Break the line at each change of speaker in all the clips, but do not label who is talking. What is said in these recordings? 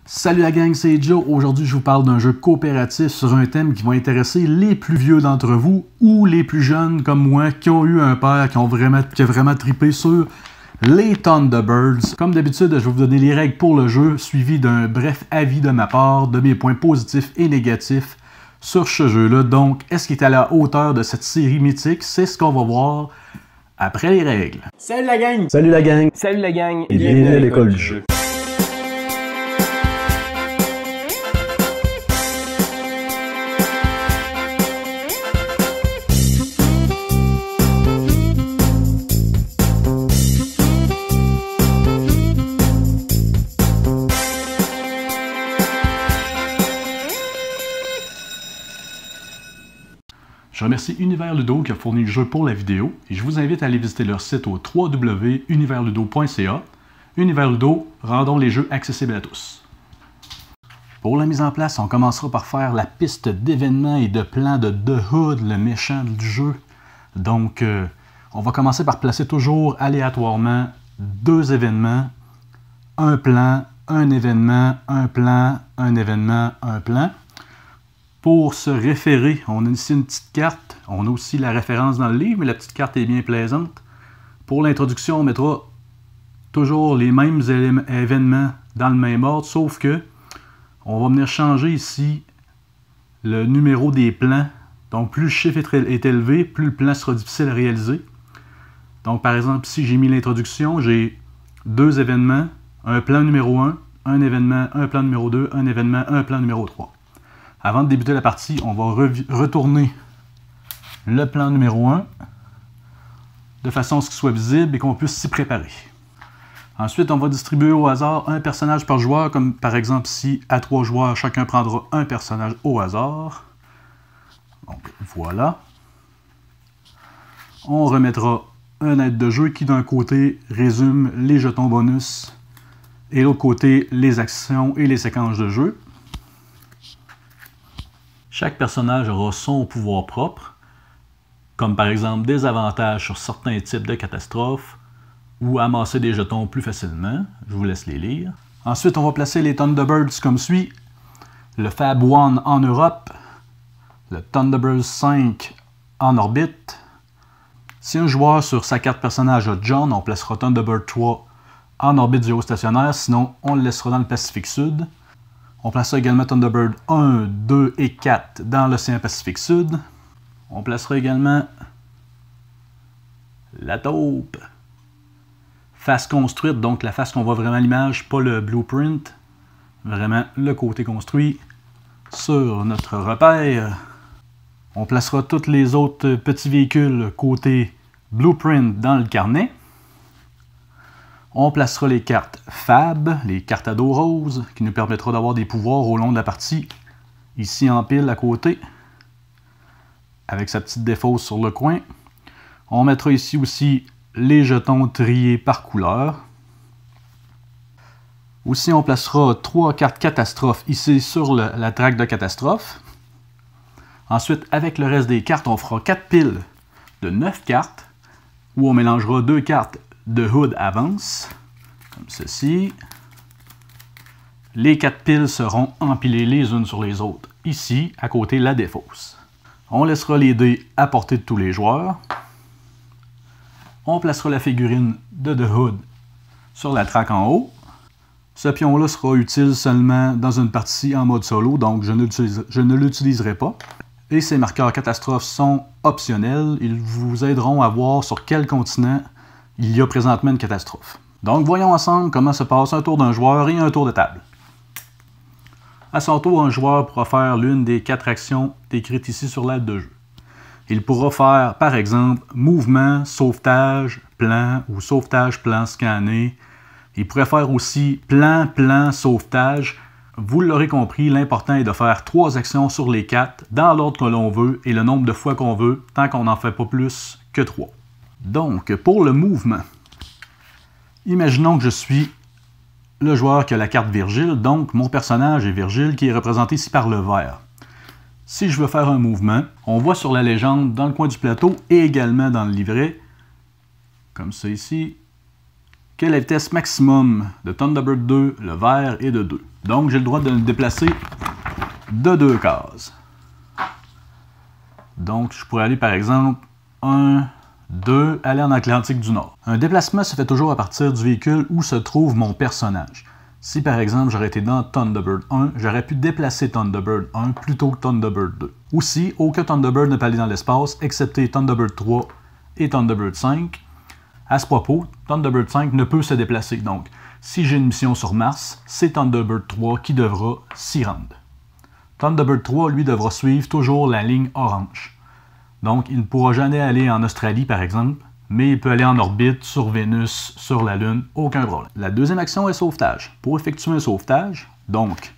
Salut la gang, c'est Joe. Aujourd'hui, je vous parle d'un jeu coopératif sur un thème qui va intéresser les plus vieux d'entre vous ou les plus jeunes comme moi qui ont eu un père qui a vraiment trippé sur les Thunderbirds. Comme d'habitude, je vais vous donner les règles pour le jeu, suivi d'un bref avis de ma part, de mes points positifs et négatifs sur ce jeu-là. Donc, est-ce qu'il est à la hauteur de cette série mythique? C'est ce qu'on va voir après les règles.
Salut la gang!
Salut la gang!
Salut la gang!
Et bienvenue à l'école du jeu.
Je remercie Univers Ludo qui a fourni le jeu pour la vidéo et je vous invite à aller visiter leur site au www.universludo.ca. Univers Ludo, rendons les jeux accessibles à tous. Pour la mise en place, on commencera par faire la piste d'événements et de plans de The Hood, le méchant du jeu. Donc, on va commencer par placer toujours aléatoirement deux événements, un plan, un événement, un plan, un événement, un plan. Pour se référer, on a ici une petite carte. On a aussi la référence dans le livre, mais la petite carte est bien plaisante. Pour l'introduction, on mettra toujours les mêmes événements dans le même ordre, sauf que on va venir changer ici le numéro des plans. Donc, plus le chiffre est élevé, plus le plan sera difficile à réaliser. Donc, par exemple, ici, j'ai mis l'introduction, j'ai deux événements, un plan numéro 1, un événement, un plan numéro 2, un événement, un plan numéro 3. Avant de débuter la partie, on va retourner le plan numéro 1 de façon à ce qu'il soit visible et qu'on puisse s'y préparer. Ensuite, on va distribuer au hasard un personnage par joueur, comme par exemple ici, à 3 joueurs, chacun prendra un personnage au hasard. Donc voilà. On remettra un aide de jeu qui d'un côté résume les jetons bonus et de l'autre côté les actions et les séquences de jeu. Chaque personnage aura son pouvoir propre, comme par exemple des avantages sur certains types de catastrophes ou amasser des jetons plus facilement. Je vous laisse les lire. Ensuite, on va placer les Thunderbirds comme suit. Le Fab 1 en Europe, le Thunderbird 5 en orbite. Si un joueur sur sa carte personnage a John, on placera Thunderbird 3 en orbite géostationnaire, sinon on le laissera dans le Pacifique Sud. On placera également Thunderbird 1, 2 et 4 dans l'océan Pacifique Sud. On placera également la taupe. Face construite, donc la face qu'on voit vraiment à l'image, pas le blueprint. Vraiment le côté construit sur notre repère. On placera tous les autres petits véhicules côté blueprint dans le carnet. On placera les cartes Fab, les cartes à dos rose, qui nous permettra d'avoir des pouvoirs au long de la partie, ici en pile à côté, avec sa petite défausse sur le coin. On mettra ici aussi les jetons triés par couleur. Aussi, on placera 3 cartes catastrophes ici sur la traque de catastrophe. Ensuite, avec le reste des cartes, on fera 4 piles de 9 cartes, où on mélangera 2 cartes de Hood avance, comme ceci. Les 4 piles seront empilées les unes sur les autres, ici, à côté la défausse. On laissera les dés à portée de tous les joueurs. On placera la figurine de The Hood sur la traque en haut. Ce pion-là sera utile seulement dans une partie en mode solo, donc je ne l'utiliserai pas. Et ces marqueurs catastrophes sont optionnels. Ils vous aideront à voir sur quel continent il y a présentement une catastrophe. Donc, voyons ensemble comment se passe un tour d'un joueur et un tour de table. À son tour, un joueur pourra faire l'une des 4 actions décrites ici sur l'aide de jeu. Il pourra faire, par exemple, mouvement, sauvetage, plan ou sauvetage, plan, scanner. Il pourrait faire aussi plan, plan, sauvetage. Vous l'aurez compris, l'important est de faire 3 actions sur les 4 dans l'ordre que l'on veut et le nombre de fois qu'on veut, tant qu'on n'en fait pas plus que 3. Donc, pour le mouvement, imaginons que je suis le joueur qui a la carte Virgile, donc mon personnage est Virgile qui est représenté ici par le vert. Si je veux faire un mouvement, on voit sur la légende dans le coin du plateau et également dans le livret, comme ça ici, que la vitesse maximum de Thunderbird 2, le vert, est de 2. Donc, j'ai le droit de le déplacer de 2 cases. Donc, je pourrais aller par exemple 1, 2, aller en Atlantique du Nord. Un déplacement se fait toujours à partir du véhicule où se trouve mon personnage. Si par exemple j'aurais été dans Thunderbird 1, j'aurais pu déplacer Thunderbird 1 plutôt que Thunderbird 2. Aussi, aucun Thunderbird ne peut aller dans l'espace, excepté Thunderbird 3 et Thunderbird 5. À ce propos, Thunderbird 5 ne peut se déplacer, donc si j'ai une mission sur Mars, c'est Thunderbird 3 qui devra s'y rendre. Thunderbird 3, lui, devra suivre toujours la ligne orange. Donc, il ne pourra jamais aller en Australie, par exemple, mais il peut aller en orbite, sur Vénus, sur la Lune, aucun problème. La deuxième action est sauvetage. Pour effectuer un sauvetage, donc,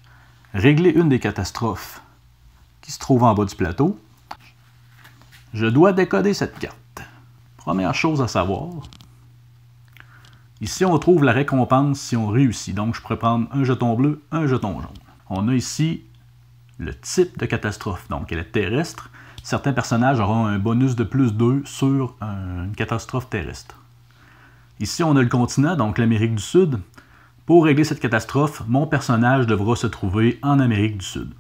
régler une des catastrophes qui se trouve en bas du plateau, je dois décoder cette carte. Première chose à savoir, ici on trouve la récompense si on réussit. Donc, je pourrais prendre un jeton bleu, un jeton jaune. On a ici le type de catastrophe, donc elle est terrestre. Certains personnages auront un bonus de plus 2 sur une catastrophe terrestre. Ici, on a le continent, donc l'Amérique du Sud. Pour régler cette catastrophe, mon personnage devra se trouver en Amérique du Sud.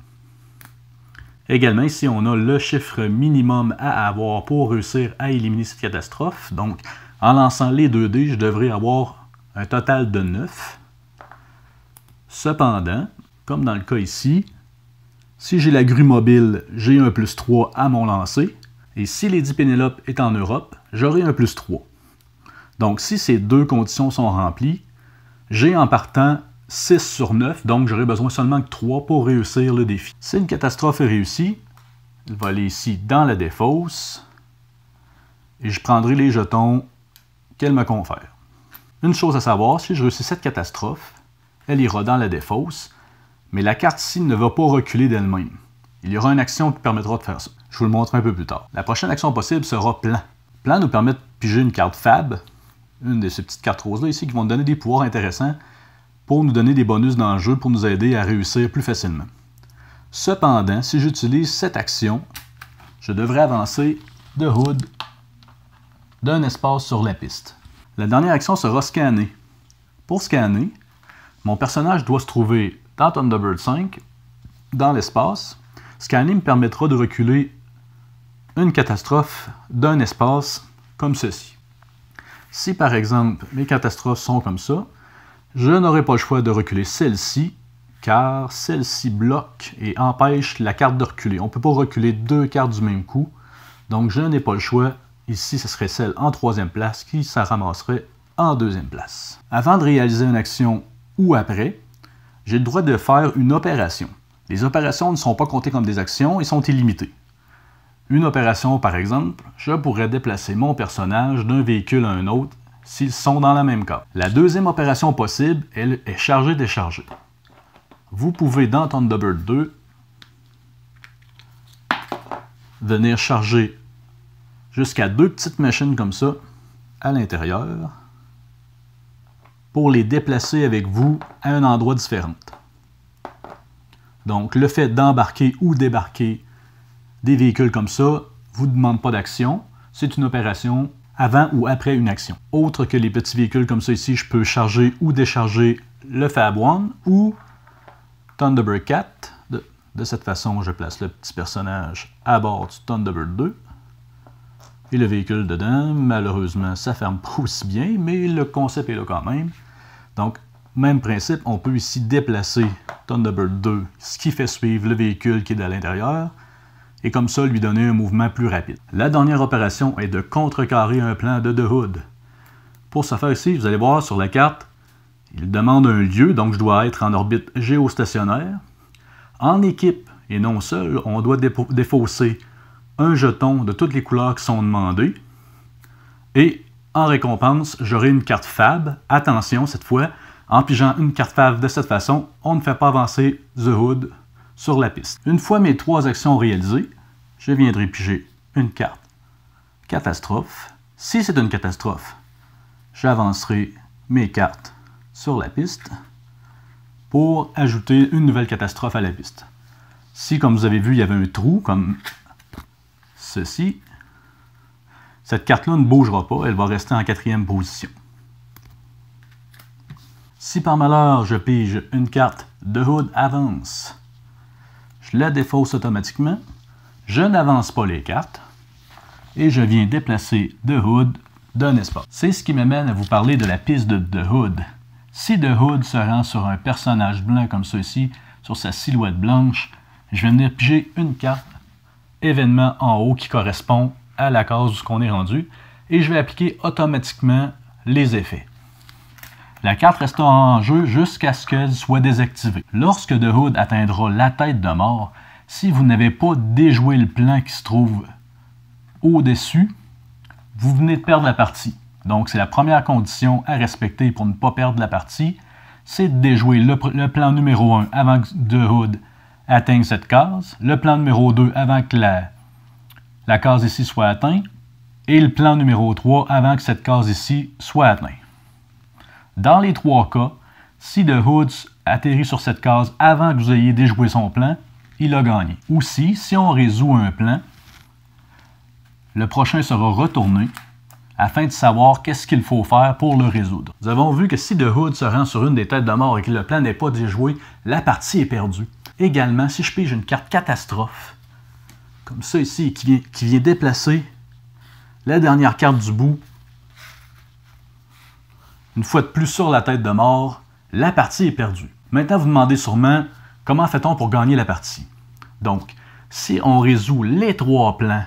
Également, ici, on a le chiffre minimum à avoir pour réussir à éliminer cette catastrophe. Donc, en lançant les 2 dés, je devrais avoir un total de 9. Cependant, comme dans le cas ici, si j'ai la grue mobile, j'ai un plus 3 à mon lancer. Et si Lady Pénélope est en Europe, j'aurai un plus 3. Donc si ces deux conditions sont remplies, j'ai en partant 6 sur 9, donc j'aurai besoin seulement de 3 pour réussir le défi. Si une catastrophe est réussie, je vais aller ici dans la défausse et je prendrai les jetons qu'elle me confère. Une chose à savoir, si je réussis cette catastrophe, elle ira dans la défausse. Mais la carte ici ne va pas reculer d'elle-même. Il y aura une action qui permettra de faire ça. Je vous le montre un peu plus tard. La prochaine action possible sera plan. Plan nous permet de piger une carte Fab, une de ces petites cartes roses-là ici, qui vont nous donner des pouvoirs intéressants pour nous donner des bonus dans le jeu pour nous aider à réussir plus facilement. Cependant, si j'utilise cette action, je devrais avancer de Hood d'un espace sur la piste. La dernière action sera scanner. Pour scanner, mon personnage doit se trouver dans Thunderbird 5, dans l'espace. Scanner me permettra de reculer une catastrophe d'un espace comme ceci. Si par exemple mes catastrophes sont comme ça, je n'aurai pas le choix de reculer celle-ci, car celle-ci bloque et empêche la carte de reculer. On ne peut pas reculer 2 cartes du même coup, donc je n'ai pas le choix. Ici, ce serait celle en 3e place qui se ramasserait en 2e place. Avant de réaliser une action ou après, j'ai le droit de faire une opération. Les opérations ne sont pas comptées comme des actions et sont illimitées. Une opération, par exemple, je pourrais déplacer mon personnage d'un véhicule à un autre s'ils sont dans la même case. La deuxième opération possible, elle est charger-décharger. Vous pouvez, dans Thunderbird 2, venir charger jusqu'à 2 petites machines comme ça à l'intérieur pour les déplacer avec vous à un endroit différent. Donc, le fait d'embarquer ou débarquer des véhicules comme ça ne vous demande pas d'action. C'est une opération avant ou après une action. Autre que les petits véhicules comme ça ici, je peux charger ou décharger le Fab 1 ou Thunderbird 4. De cette façon, je place le petit personnage à bord du Thunderbird 2. Et le véhicule dedans, malheureusement, ça ne ferme pas aussi bien, mais le concept est là quand même. Donc, même principe, on peut ici déplacer Thunderbird 2, ce qui fait suivre le véhicule qui est à l'intérieur, et comme ça, lui donner un mouvement plus rapide. La dernière opération est de contrecarrer un plan de The Hood. Pour ce faire ici, vous allez voir sur la carte, il demande un lieu, donc je dois être en orbite géostationnaire. En équipe, et non seul, on doit défausser un jeton de toutes les couleurs qui sont demandées, et en récompense, j'aurai une carte Fab. Attention, cette fois, en pigeant une carte Fab de cette façon, on ne fait pas avancer The Hood sur la piste. Une fois mes 3 actions réalisées, je viendrai piger une carte catastrophe. Si c'est une catastrophe, j'avancerai mes cartes sur la piste pour ajouter une nouvelle catastrophe à la piste. Si, comme vous avez vu, il y avait un trou, comme ceci, cette carte-là ne bougera pas, elle va rester en 4e position. Si par malheur je pige une carte The Hood avance, je la défausse automatiquement, je n'avance pas les cartes et je viens déplacer The Hood d'un espace. C'est ce qui m'amène à vous parler de la piste de The Hood. Si The Hood se rend sur un personnage blanc comme ceci, sur sa silhouette blanche, je vais venir piger une carte événement en haut qui correspond à la case où on est rendu et je vais appliquer automatiquement les effets. La carte restera en jeu jusqu'à ce qu'elle soit désactivée. Lorsque The Hood atteindra la tête de mort, si vous n'avez pas déjoué le plan qui se trouve au-dessus, vous venez de perdre la partie. Donc c'est la première condition à respecter pour ne pas perdre la partie, c'est de déjouer le plan numéro 1 avant que The Hood atteigne cette case, le plan numéro 2 avant que la case ici soit atteinte, et le plan numéro 3 avant que cette case ici soit atteinte. Dans les trois cas, si The Hood atterrit sur cette case avant que vous ayez déjoué son plan, il a gagné. Aussi, si on résout un plan, le prochain sera retourné afin de savoir qu'est-ce qu'il faut faire pour le résoudre. Nous avons vu que si The Hood se rend sur une des têtes de mort et que le plan n'est pas déjoué, la partie est perdue. Également, si je pige une carte catastrophe, comme ça ici, qui vient déplacer la dernière carte du bout, une fois de plus sur la tête de mort, la partie est perdue. Maintenant, vous demandez sûrement, comment fait-on pour gagner la partie? Donc, si on résout les trois plans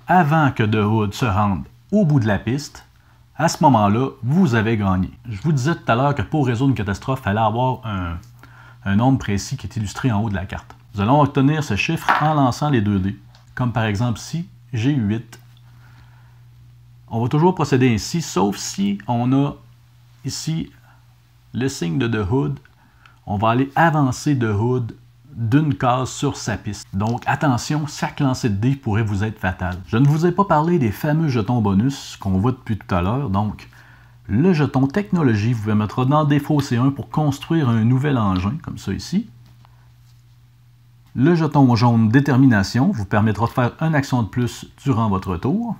avant que The Hood se rende au bout de la piste, à ce moment-là, vous avez gagné. Je vous disais tout à l'heure que pour résoudre une catastrophe, il fallait avoir un nombre précis qui est illustré en haut de la carte. Nous allons obtenir ce chiffre en lançant les 2 dés. Comme par exemple ici, j'ai 8. On va toujours procéder ainsi, sauf si on a ici le signe de The Hood. On va aller avancer The Hood d'une case sur sa piste. Donc attention, chaque lancer de dés pourrait vous être fatal. Je ne vous ai pas parlé des fameux jetons bonus qu'on voit depuis tout à l'heure. Donc le jeton technologie vous permettra d'en défausser un pour construire un nouvel engin, comme ça ici. Le jeton jaune détermination vous permettra de faire une action de plus durant votre tour.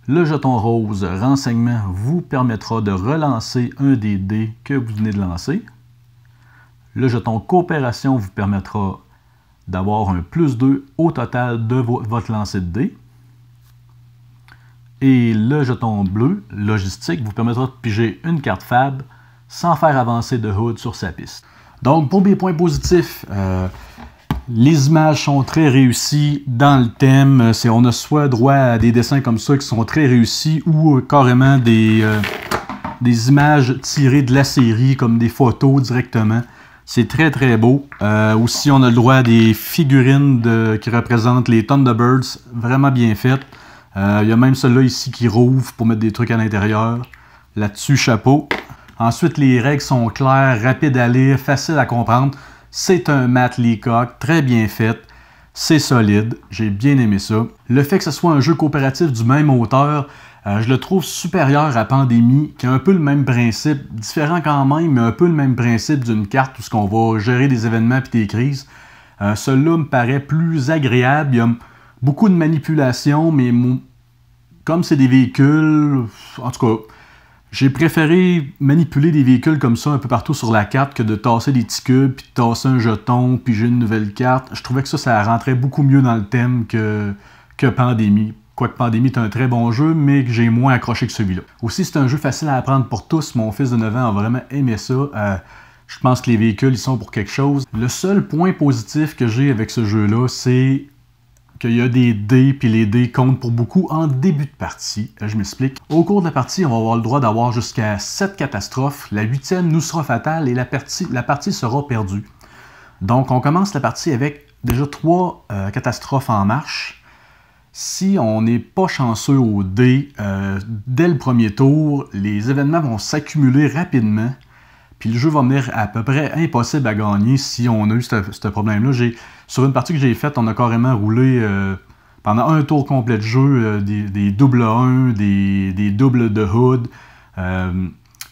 Le jeton rose renseignement vous permettra de relancer un des dés que vous venez de lancer. Le jeton coopération vous permettra d'avoir un +2 au total de votre lancer de dés. Et le jeton bleu, logistique, vous permettra de piger une carte fab sans faire avancer The Hood sur sa piste. Donc pour mes points positifs, les images sont très réussies dans le thème. On a soit droit à des dessins comme ça qui sont très réussis ou carrément des images tirées de la série comme des photos directement. C'est très très beau. Aussi, on a le droit à des figurines qui représentent les Thunderbirds, vraiment bien faites. Il y a même celle-là ici qui rouvre pour mettre des trucs à l'intérieur. Là-dessus, chapeau. Ensuite, les règles sont claires, rapides à lire, faciles à comprendre. C'est un Matt Leacock, très bien fait. C'est solide, j'ai bien aimé ça. Le fait que ce soit un jeu coopératif du même auteur, je le trouve supérieur à Pandémie, qui a un peu le même principe, différent quand même, mais un peu le même principe d'une carte où on va gérer des événements et des crises. Celui-là me paraît plus agréable, il y a beaucoup de manipulation, mais comme c'est des véhicules, en tout cas, j'ai préféré manipuler des véhicules comme ça un peu partout sur la carte que de tasser des petits cubes, puis de tasser un jeton, puis j'ai une nouvelle carte. Je trouvais que ça rentrait beaucoup mieux dans le thème que Pandémie. Quoique Pandémie est un très bon jeu, mais que j'ai moins accroché que celui-là. Aussi, c'est un jeu facile à apprendre pour tous. Mon fils de 9 ans a vraiment aimé ça. Je pense que les véhicules, ils sont pour quelque chose. Le seul point positif que j'ai avec ce jeu-là, c'est qu'il y a des dés, puis les dés comptent pour beaucoup en début de partie. Je m'explique. Au cours de la partie, on va avoir le droit d'avoir jusqu'à 7 catastrophes. La 8e nous sera fatale et la partie sera perdue. Donc, on commence la partie avec déjà 3 catastrophes en marche. Si on n'est pas chanceux au dé, dès le premier tour, les événements vont s'accumuler rapidement. Puis le jeu va venir à peu près impossible à gagner si on a eu ce problème-là. Sur une partie que j'ai faite, on a carrément roulé pendant un tour complet de jeu des doubles 1, des doubles de Hood.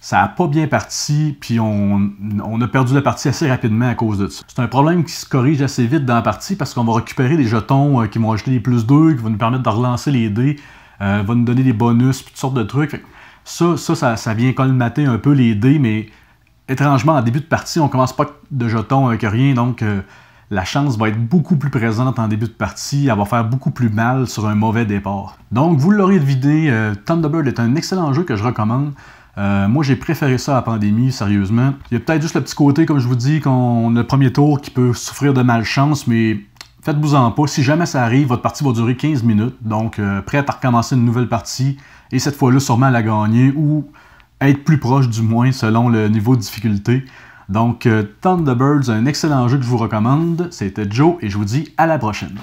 Ça n'a pas bien parti, puis on a perdu la partie assez rapidement à cause de ça. C'est un problème qui se corrige assez vite dans la partie parce qu'on va récupérer des jetons qui vont ajouter des +2, qui vont nous permettre de relancer les dés, va nous donner des bonus, puis toutes sortes de trucs. Ça vient colmater un peu les dés, mais étrangement, en début de partie, on commence pas de jetons avec rien, donc la chance va être beaucoup plus présente en début de partie, elle va faire beaucoup plus mal sur un mauvais départ. Donc, vous l'aurez deviné, Thunderbird est un excellent jeu que je recommande. Moi, j'ai préféré ça à la pandémie, sérieusement. Il y a peut-être juste le petit côté, comme je vous dis, qu'on a le premier tour qui peut souffrir de malchance, mais faites-vous-en pas. Si jamais ça arrive, votre partie va durer 15 minutes, donc prête à recommencer une nouvelle partie, et cette fois-là, sûrement la gagner, ou être plus proche du moins, selon le niveau de difficulté. Donc, Thunderbird, un excellent jeu que je vous recommande. C'était Joe, et je vous dis à la prochaine.